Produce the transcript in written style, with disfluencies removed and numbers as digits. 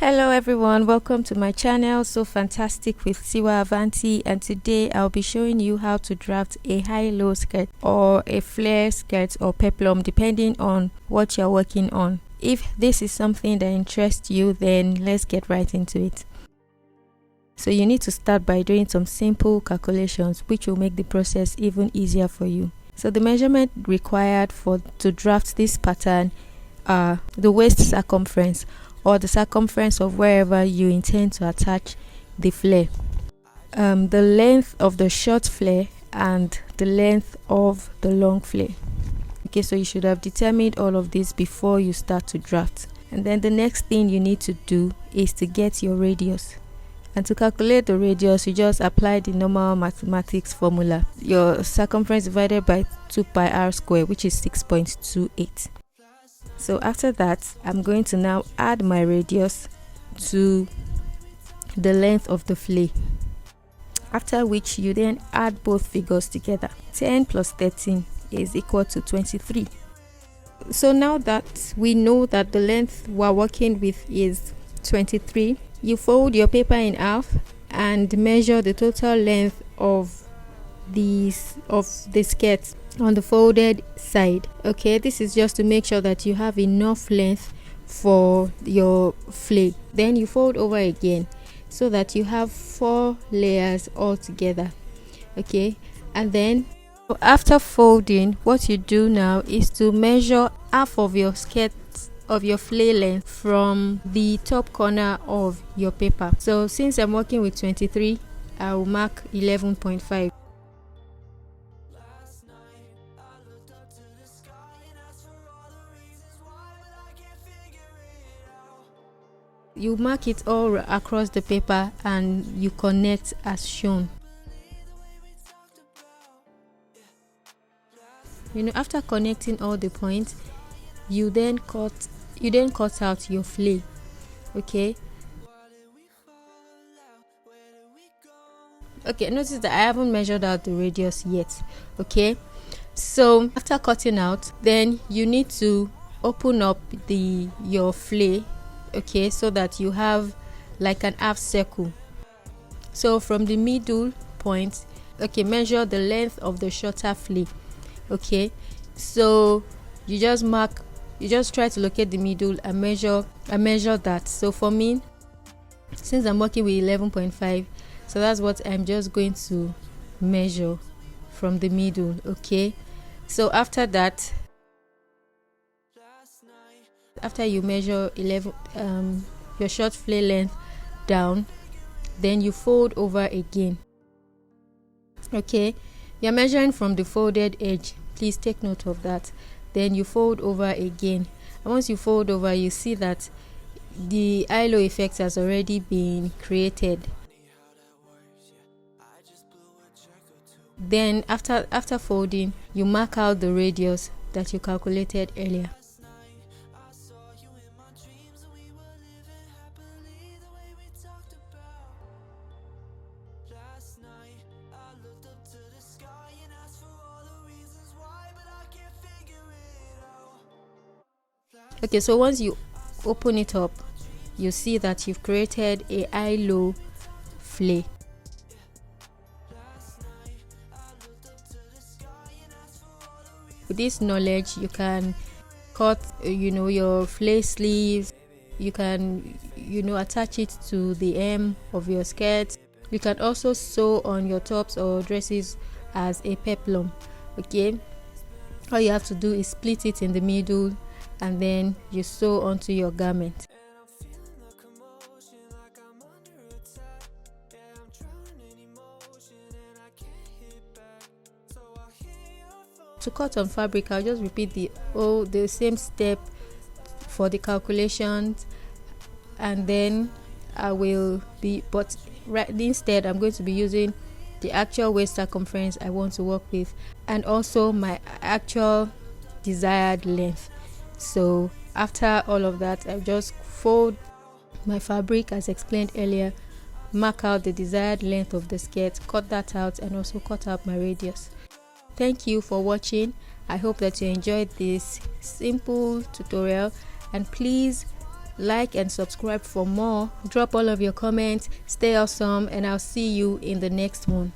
Hello everyone, welcome to my channel So Fantastic with Siwa Avanti, and today I'll be showing you how to draft a high-low skirt or a flare skirt or peplum depending on what you're working on. If this is something that interests you, then let's get right into it. So you need to start by doing some simple calculations which will make the process even easier for you. So the measurement required to draft this pattern are the waist circumference, or the circumference of wherever you intend to attach the flare, the length of the short flare, and the length of the long flare. Okay, so you should have determined all of this before you start to draft. And then the next thing you need to do is to get your radius. And to calculate the radius, you just apply the normal mathematics formula. Your circumference divided by 2 pi r squared, which is 6.28. So after that, I'm going to now add my radius to the length of the flare. After which you then add both figures together. 10 plus 13 is equal to 23. So now that we know that the length we're working with is 23, you fold your paper in half and measure the total length of the skirt on the folded side. Okay, this is just to make sure that you have enough length for your flare. Then you fold over again so that you have 4 layers all together. Okay, and then after folding, what you do now is to measure half of your skirt of your flare length from the top corner of your paper. So since I'm working with 23, I will mark 11.5. You mark it all across the paper and you connect as shown. After connecting all the points, you then cut out your flare. Okay, notice that I haven't measured out the radius yet. Okay, so after cutting out, then you need to open up your flare. Okay, so that you have like an half circle. So from the middle point, measure the length of the shorter flare. Okay, so you just try to locate the middle and measure that. So for me, since I'm working with 11.5, so that's what I'm just going to measure from the middle. Okay, so after that, after you measure your short flare length down, then you fold over again. Okay, you're measuring from the folded edge, please take note of that. Then you fold over again, and once you fold over, you see that the halo effect has already been created. Then after folding, you mark out the radius that you calculated earlier. Okay, so once you open it up, you see that you've created a high-low flare. With this knowledge, you can cut your flare sleeves. You can attach it to the hem of your skirt. You can also sew on your tops or dresses as a peplum. Okay, all you have to do is split it in the middle and then you sew onto your garment. To cut on fabric, I'll just repeat the same step for the calculations, and then instead I'm going to be using the actual waist circumference I want to work with, and also my actual desired length. So after all of that, I just fold my fabric as explained earlier, mark out the desired length of the skirt, cut that out, and also cut out my radius. Thank you for watching. I hope that you enjoyed this simple tutorial, and please like and subscribe for more. Drop all of your comments. Stay awesome, and I'll see you in the next one.